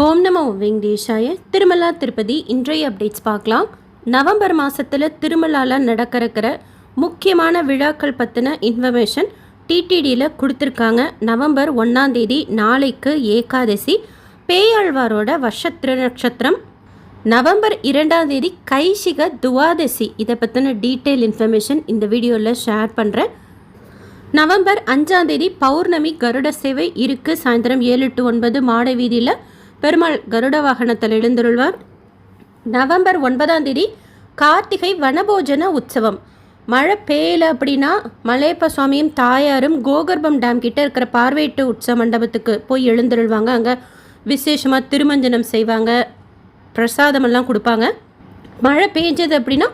ஓம் நமோ வெங்கடேஷாய. திருமலா திருப்பதி இன்றைய அப்டேட்ஸ் பார்க்கலாம். நவம்பர் மாதத்தில் திருமலாவில் நடக்கிற முக்கியமான விழாக்கள் பற்றின இன்ஃபர்மேஷன் டிடிடியில் கொடுத்துருக்காங்க. நவம்பர் 1ஆம் தேதி நாளைக்கு ஏகாதசி, பேயாழ்வாரோட வருஷ திருநட்சத்திரம். நவம்பர் 2ஆம் தேதி கைசிக துவாதசி. இதை பற்றின டீட்டெயில் இன்ஃபர்மேஷன் இந்த வீடியோவில் ஷேர் பண்ணுறேன். நவம்பர் 5ஆம் தேதி பௌர்ணமி, கருட சேவை இருக்குது. சாயந்தரம் 7 to 9 மாட வீதியில் பெருமாள் கருட வாகனத்தில் எழுந்தருள்வார். நவம்பர் 9ஆம் தேதி கார்த்திகை வனபோஜன உற்சவம். மழை பெய்யல அப்படின்னா மலையப்ப சுவாமியும் தாயாரும் கோகர்பம் டேம் கிட்ட இருக்கிற பார்வையிட்டு உற்சவ மண்டபத்துக்கு போய் எழுந்தருள்வாங்க. அங்கே விசேஷமாக திருமஞ்சனம் செய்வாங்க, பிரசாதமெல்லாம் கொடுப்பாங்க. மழை பெஞ்சது அப்படின்னா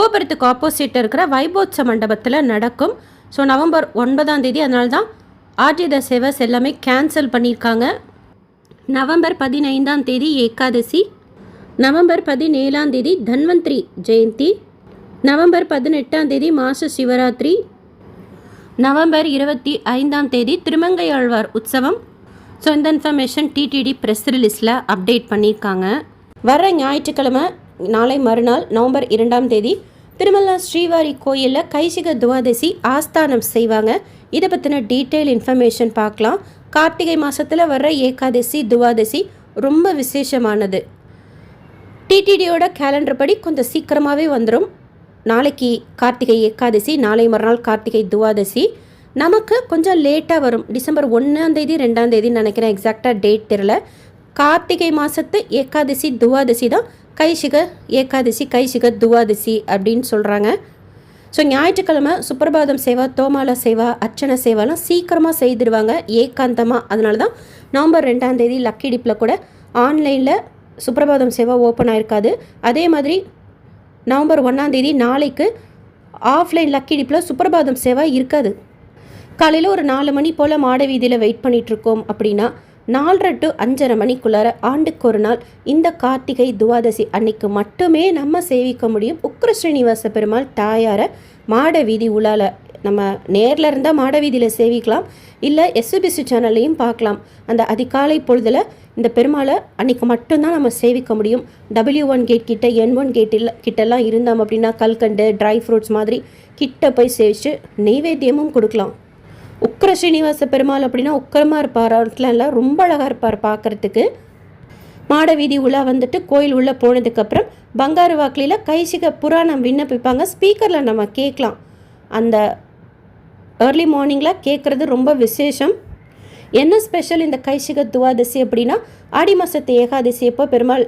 கோபுரத்துக்கு ஆப்போசிட் இருக்கிற வைபோத்சவ மண்டபத்தில் நடக்கும். ஸோ நவம்பர் 9ஆம் தேதி, அதனால தான் ஆர்டித சேவஸ் எல்லாமே கேன்சல் பண்ணியிருக்காங்க. நவம்பர் 15ஆம் தேதி ஏகாதசி. நவம்பர் 17ஆம் தேதி தன்வந்திரி ஜெயந்தி. நவம்பர் 18ஆம் தேதி மாச சிவராத்திரி. நவம்பர் 25ஆம் தேதி திருமங்கையாழ்வார் உற்சவம். ஸோ இந்த இன்ஃபர்மேஷன் டிடிடி ப்ரெஸ் ரிலீஸில் அப்டேட் பண்ணியிருக்காங்க. வர ஞாயிற்றுக்கிழமை, நாளை மறுநாள் நவம்பர் 2ஆம் தேதி திருமலா ஸ்ரீவாரி கோயிலில் கைசிக துவாதசி ஆஸ்தானம் செய்வாங்க. இதை பற்றின டீட்டெயில் இன்ஃபர்மேஷன் பார்க்கலாம். கார்த்திகை மாதத்தில் வர்ற ஏகாதசி துவாதசி ரொம்ப விசேஷமானது. டிடிடியோட கேலண்டர் படி கொஞ்சம் சீக்கிரமாகவே வந்துடும். நாளைக்கு கார்த்திகை ஏகாதசி, நாளை மறுநாள் கார்த்திகை துவாதசி. நமக்கு கொஞ்சம் லேட்டாக வரும். டிசம்பர் 1ஆம் தேதி 2ஆம் தேதின்னு நினைக்கிறேன், எக்ஸாக்டாக டேட் தெரியல. கார்த்திகை மாதத்து ஏகாதசி துவாதசி தான் கைசிக ஏகாதசி, கைசிக துவாதசி அப்படின்னு சொல்கிறாங்க. ஸோ ஞாயிற்றுக்கிழமை சுப்பிரபாதம் சேவா, தோமால சேவா, அர்ச்சனை சேவாலாம் சீக்கிரமாக செய்திருவாங்க ஏகாந்தமாக. அதனால தான் நவம்பர் 2ஆம் தேதி லக்கி டிப்பில் கூட ஆன்லைனில் சுப்பிரபாதம் சேவா ஓப்பன் ஆகிருக்காது. அதே மாதிரி நவம்பர் 1ஆம் தேதி நாளைக்கு ஆஃப்லைன் லக்கி டிப்பில் சுப்பிரபாதம் சேவா இருக்காது. காலையில் ஒரு 4 மணி போல் மாட வீதியில் வெயிட் பண்ணிகிட்ருக்கோம் அப்படின்னா 4:30 to 5:30 மணிக்குள்ளார ஆண்டுக்கு ஒரு நாள் இந்த கார்த்திகை துவாதசி அன்னைக்கு மட்டுமே நம்ம சேவிக்க முடியும். உக்ர ஸ்ரீனிவாச பெருமாள் தாயாரை மாட வீதி உலால நம்ம நேரில் இருந்தால் மாட வீதியில் சேவிக்கலாம், இல்லை எஸ்பிசி சேனல்லையும் பார்க்கலாம். அந்த அதிகாலை பொழுதில் இந்த பெருமாளை அன்றைக்கி மட்டும்தான் நம்ம சேவிக்க முடியும். W1 கேட் கிட்ட, N1 கேட்டில் கிட்டெல்லாம் இருந்தோம் அப்படின்னா கல்கண்டு, ட்ரை ஃப்ரூட்ஸ் மாதிரி கிட்ட போய் சேவிச்சு நெய்வேத்தியமும் கொடுக்கலாம். உக்ர ஸ்ரீனிவாச பெருமாள் அப்படின்னா உக்கரமாக இருப்பார், எல்லாம் ரொம்ப அழகாக இருப்பார் பார்க்குறதுக்கு. மாட வீதி உலா வந்துட்டு கோயில் உள்ளே போனதுக்கப்புறம் பங்காரு வாக்கிலில் கைசிக புராணம் விண்ணப்பிப்பாங்க. ஸ்பீக்கரில் நம்ம கேட்கலாம். அந்த ஏர்லி மார்னிங்கில் கேட்குறது ரொம்ப விசேஷம். என்ன ஸ்பெஷல் இந்த கைசிக துவாதசி அப்படின்னா, ஆடி மாதத்து ஏகாதசி அப்போ பெருமாள்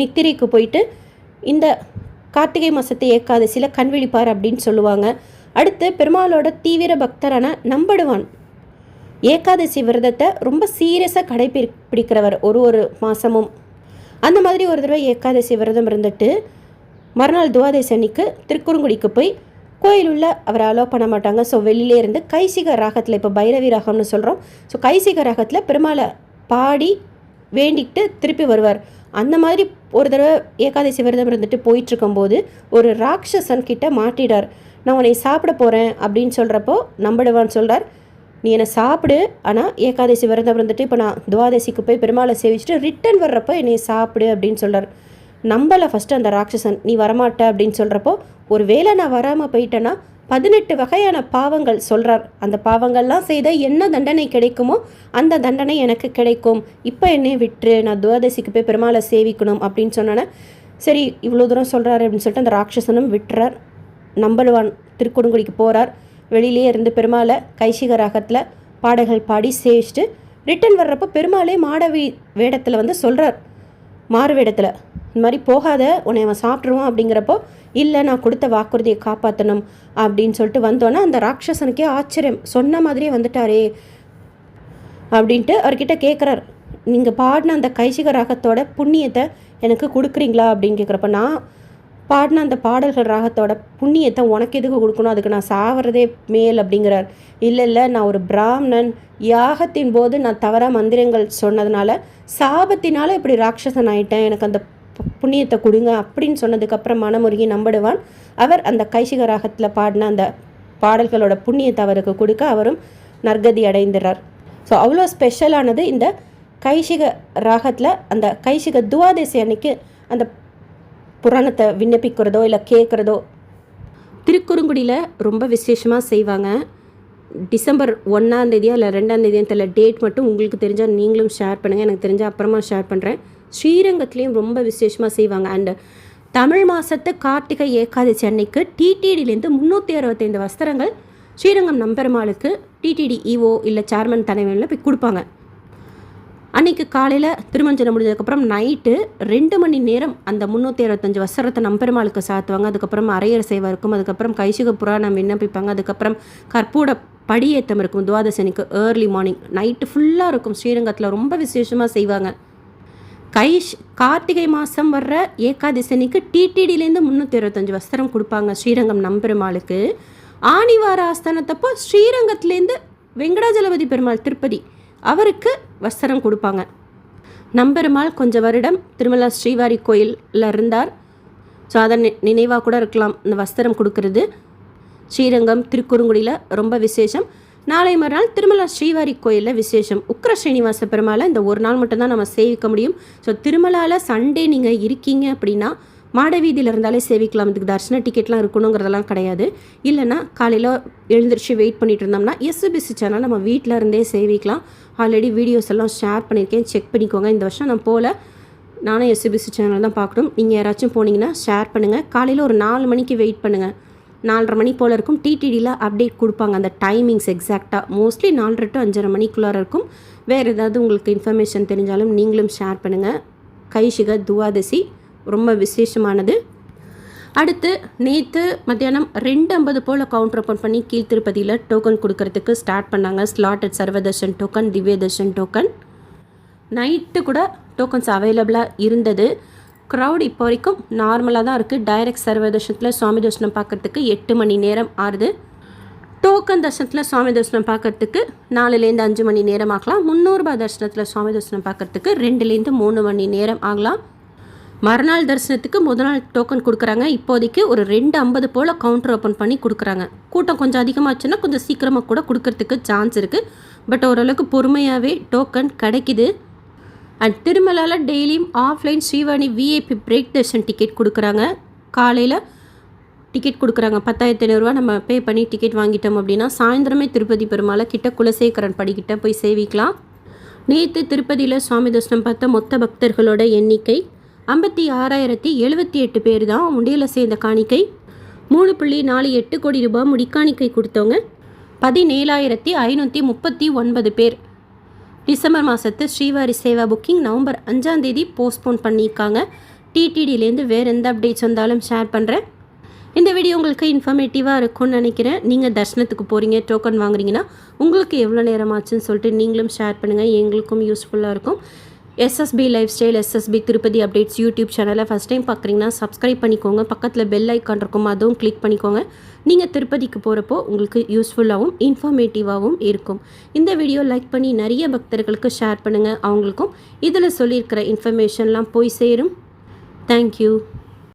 நித்திரைக்கு போயிட்டு இந்த கார்த்திகை மாதத்து ஏகாதசியில் கண் விழிப்பார் அப்படின்னு சொல்லுவாங்க. அடுத்து பெருமாளோட தீவிர பக்தரான நம்படுவான் ஏகாதசி விரதத்தை ரொம்ப சீரியஸாக கடைபிடிக்கிறவர் ஒரு மாதமும். அந்த மாதிரி ஒரு தடவை ஏகாதசி விரதம் இருந்துட்டு மறுநாள் துவாதசி அன்னைக்கு திருக்குறுங்குடிக்கு போய் கோயில் உள்ள அவரை அலோவ் பண்ண மாட்டாங்க. ஸோ வெளியிலே இருந்து கைசிக ராகத்தில், இப்போ பைரவி ராகம்னு சொல்கிறோம், ஸோ கைசிக ராகத்தில் பெருமாளை பாடி வேண்டிக்கிட்டு திருப்பி வருவார். அந்த மாதிரி ஒரு தடவை ஏகாதசி விரதம் இருந்துட்டு போயிட்டுருக்கும்போது ஒரு ராட்சசன் கிட்ட மாட்டிடார். நான் உன்னை சாப்பிட போகிறேன் அப்படின்னு சொல்கிறப்போ நம்படுவான்னு சொல்கிறார், நீ என்னை சாப்பிடு, ஆனால் ஏகாதசி விரதம் இருந்துட்டு இப்போ நான் துவாதசிக்கு போய் பெருமாளை சேவிச்சுட்டு ரிட்டன் வர்றப்போ என்னை சாப்பிடு அப்படின்னு சொல்கிறார். நம்பலை ஃபஸ்ட்டு அந்த ராட்சசன், நீ வரமாட்ட அப்படின்னு சொல்கிறப்போ, ஒரு வேளை நான் வராமல் போயிட்டேன்னா 18 வகையான பாவங்கள் சொல்கிறார். அந்த பாவங்கள்லாம் செய்தால் என்ன தண்டனை கிடைக்குமோ அந்த தண்டனை எனக்கு கிடைக்கும், இப்போ என்னை விட்டுரு, நான் துவாதசிக்கு போய் பெருமாளை சேவிக்கணும் அப்படின்னு சொன்னோன்னே, சரி இவ்வளோ தூரம் சொல்கிறாரு அப்படின்னு சொல்லிட்டு அந்த ராட்சசனும் விட்டுறார். நம்படுவான் திருக்குறுங்குடிக்கு போகிறார். வெளியிலே இருந்து பெருமாளை கைசிக ராகத்தில் பாடல்கள் பாடி சேவிச்சுட்டு ரிட்டன் வர்றப்போ பெருமாளே வேடத்தில் வந்து சொல்கிறார், மாறு வேடத்தில், இந்த மாதிரி போகாத, உன்னை அவன் சாப்பிட்ருவான் அப்படிங்கிறப்போ, இல்லை நான் கொடுத்த வாக்குறுதியை காப்பாற்றணும் அப்படின்னு சொல்லிட்டு வந்தோன்னா அந்த ராட்சசனுக்கே ஆச்சரியம், சொன்ன மாதிரியே வந்துட்டாரே அப்படின்ட்டு அவர்கிட்ட கேட்குறார், நீங்கள் பாடின அந்த கைசிக ராகத்தோட புண்ணியத்தை எனக்கு கொடுக்குறீங்களா அப்படின்னு கேட்குறப்ப, நான் பாடின அந்த பாடல்கள் ராகத்தோட புண்ணியத்தை உனக்கு எதுக்கு கொடுக்கணும், அதுக்கு நான் சாவறதே மேல் அப்படிங்கிறார். இல்லை நான் ஒரு பிராமணன், யாகத்தின் போது நான் தவறாக மந்திரங்கள் சொன்னதுனால சாபத்தினால இப்படி ராட்சசன் ஆயிட்டேன், எனக்கு அந்த புண்ணியத்தை கொடுங்க அப்படின்னு சொன்னதுக்கப்புறம் மனமுருகி நம்படுவான். அவர் அந்த கைசிக ராகத்தில் பாடின அந்த பாடல்களோட புண்ணியத்தை அவருக்கு கொடுக்க அவரும் நற்கதி அடைந்துறார். ஸோ அவ்வளோ ஸ்பெஷலானது இந்த கைசிக ராகத்தில் அந்த கைசிக துவாதசி அன்னைக்கு அந்த புராணத்தை விண்ணப்பிக்கிறதோ இல்லை கேட்குறதோ திருக்குறுங்குடியில் ரொம்ப விசேஷமாக செய்வாங்க. டிசம்பர் 1 இல்லை 2 தெரியல, டேட் மட்டும் உங்களுக்கு தெரிஞ்சால் நீங்களும் ஷேர் பண்ணுங்கள், எனக்கு தெரிஞ்சால் அப்புறமா ஷேர் பண்ணுறேன். ஸ்ரீரங்கத்துலேயும் ரொம்ப விசேஷமாக செய்வாங்க. அண்டு தமிழ் மாதத்து கார்த்திகை ஏகாதசி அன்னைக்கு டிடிடியிலேருந்து 365 வஸ்திரங்கள் ஸ்ரீரங்கம் நம்பெருமாளுக்கு டிடிடி இஓ இல்லை சேர்மன் தலைமையில் போய் கொடுப்பாங்க. அன்றைக்கி காலையில் திருமஞ்சனம் முடிஞ்சதுக்கப்புறம் நைட்டு 2 மணி நேரம் அந்த 365 வஸ்திரத்தை நம்பெருமாளுக்கு சாத்துவாங்க. அதுக்கப்புறம் அரையர் சேவை இருக்கும், அதுக்கப்புறம் கைசிக புராணம் விண்ணப்பிப்பாங்க, அதுக்கப்புறம் கற்பூட படியேற்றம் இருக்கும். துவாதசனிக்கு ஏர்லி மார்னிங் நைட்டு ஃபுல்லாக இருக்கும். ஸ்ரீரங்கத்தில் ரொம்ப விசேஷமாக செய்வாங்க. கார்த்திகை மாதம் வர்ற ஏகாதசனிக்கு டிடிடியிலேருந்து 365 வஸ்திரம் கொடுப்பாங்க ஸ்ரீரங்கம் நம்பெருமாளுக்கு. ஆணிவார ஆஸ்தானத்தப்போ ஸ்ரீரங்கத்துலேருந்து வெங்கடாஜலபதி பெருமாள் திருப்பதி அவருக்கு வஸ்திரம் கொடுப்பாங்க. நம்பெருமாள் கொஞ்சம் வருடம் திருமலா ஸ்ரீவாரி கோயிலில் இருந்தார். ஸோ அதை நினைவாக கூட இருக்கலாம் இந்த வஸ்திரம் கொடுக்கறது. ஸ்ரீரங்கம் திருக்குறுங்குடியில் ரொம்ப விசேஷம். நாளை மறுநாள் திருமலா ஸ்ரீவாரி கோயிலில் விசேஷம். உக்ர ஸ்ரீனிவாச பெருமாளை இந்த ஒரு நாள் மட்டும்தான் நம்ம சேவிக்க முடியும். ஸோ திருமலாவில் சண்டே நீங்கள் இருக்கீங்க அப்படின்னா மாட வீதியில் இருந்தாலே சேவிக்கலாம். இதுக்கு தரிசன டிக்கெட்லாம் இருக்கணுங்கிறதெல்லாம் கிடையாது. இல்லைனா காலையில் எழுந்திரிச்சு வெயிட் பண்ணிட்டு இருந்தோம்னா எஸ்பிசி சேனல் நம்ம வீட்டில் இருந்தே சேவிக்கலாம். ஆல்ரெடி வீடியோஸ் எல்லாம் ஷேர் பண்ணியிருக்கேன், செக் பண்ணிக்கோங்க. இந்த வருஷம் நான் போல் நானும் எஸ்பிசி சேனல் தான் பார்க்கணும். நீங்கள் யாராச்சும் போனீங்கன்னா ஷேர் பண்ணுங்கள். காலையில் ஒரு 4 மணிக்கு வெயிட் பண்ணுங்கள். 4:30 மணி போல் இருக்கும். டிடிடியில் அப்டேட் கொடுப்பாங்க அந்த டைமிங்ஸ் எக்ஸாக்டாக. மோஸ்ட்லி 4:30 to 5:30 மணிக்குள்ளார இருக்கும். வேறு ஏதாவது உங்களுக்கு இன்ஃபர்மேஷன் தெரிஞ்சாலும் நீங்களும் ஷேர் பண்ணுங்கள். கைசிக துவாதசி ரொம்ப விசேஷமானது. அடுத்து நேற்று மத்தியானம் 2:50 போல் கவுண்டர் ஓப்பன் பண்ணி கீழ்த்திருப்பதியில் டோக்கன் கொடுக்கறதுக்கு ஸ்டார்ட் பண்ணாங்க. ஸ்லாட்டட் சர்வதர்ஷன் டோக்கன், திவ்ய தர்ஷன் டோக்கன். நைட்டு கூட டோக்கன்ஸ் அவைலபிளாக இருந்தது. க்ரௌட் இப்போ வரைக்கும் நார்மலாக தான் இருக்குது. டைரக்ட் சர்வ தர்ஷனத்தில் சுவாமி தர்ஷனம் பார்க்குறதுக்கு 8 மணி நேரம் ஆகுது. டோக்கன் தர்ஷனத்தில் சுவாமி தர்ஷனம் பார்க்குறதுக்கு 4லேருந்து 5 மணி நேரம் ஆகலாம். 300 ரூபாய் தர்ஷனத்தில் சுவாமி தர்ஷனம் பார்க்குறதுக்கு 2லேருந்து 3 மணி நேரம் ஆகலாம். மறுநாள் தரிசனத்துக்கு முதல் நாள் டோக்கன் கொடுக்குறாங்க. இப்போதைக்கு ஒரு 2:50 போல் கவுண்டர் ஓப்பன் பண்ணி கொடுக்குறாங்க. கூட்டம் கொஞ்சம் அதிகமாச்சுன்னா கொஞ்சம் சீக்கிரமாக கூட கொடுக்கறதுக்கு சான்ஸ் இருக்குது. பட் ஓரளவுக்கு பொறுமையாகவே டோக்கன் கிடைக்கிது. அண்ட் திருமலாவில் டெய்லியும் offline Srivani VIP break Darshan ticket கொடுக்குறாங்க. காலையில் டிக்கெட் கொடுக்குறாங்க. 10,500 ரூபா நம்ம பே பண்ணி டிக்கெட் வாங்கிட்டோம் அப்படின்னா சாயந்தரமே திருப்பதி பெருமாளை கிட்ட குலசேகரன் படிக்கிட்ட போய் சேவிக்கலாம். நேற்று திருப்பதியில் சுவாமி தர்ஷனம் பார்த்த மொத்த பக்தர்களோட எண்ணிக்கை 56,078 பேர் தான். உண்டியலில் சேர்ந்த காணிக்கை 3.48 கோடி ரூபாய். முடிக்காணிக்கை கொடுத்தவங்க 17,539 பேர். டிசம்பர் மாதத்து Srivari Seva booking November 5 postpone பண்ணியிருக்காங்க. டிடிடியிலேருந்து வேறு எந்த அப்டேட்ஸ் வந்தாலும் ஷேர் பண்ணுறேன். இந்த வீடியோ உங்களுக்கு இன்ஃபர்மேட்டிவாக இருக்கும்னு நினைக்கிறேன். நீங்கள் தர்ஷனத்துக்கு போகிறீங்க, டோக்கன் வாங்குறீங்கன்னா உங்களுக்கு எவ்வளோ நேரம் ஆச்சுன்னு சொல்லிட்டு நீங்களும் ஷேர் பண்ணுங்கள். எங்களுக்கும் யூஸ்ஃபுல்லாக இருக்கும். SSP life style, SSP Tirupati updates YouTube சேனலை ஃபஸ்ட் டைம் பார்க்குறீங்கன்னா சப்ஸ்கிரைப் பண்ணிக்கோங்க. பக்கத்தில் பெல் ஐக்கான் இருக்கும், அதுவும் கிளிக் பண்ணிக்கோங்க. நீங்கள் திருப்பதிக்கு போகிறப்போ உங்களுக்கு யூஸ்ஃபுல்லாகவும் இன்ஃபர்மேட்டிவாகவும் இருக்கும். இந்த வீடியோ லைக் பண்ணி நிறைய பக்தர்களுக்கு ஷேர் பண்ணுங்கள். அவங்களுக்கும் இதில் சொல்லியிருக்கிற இன்ஃபர்மேஷன்லாம் போய் சேரும். தேங்க்யூ.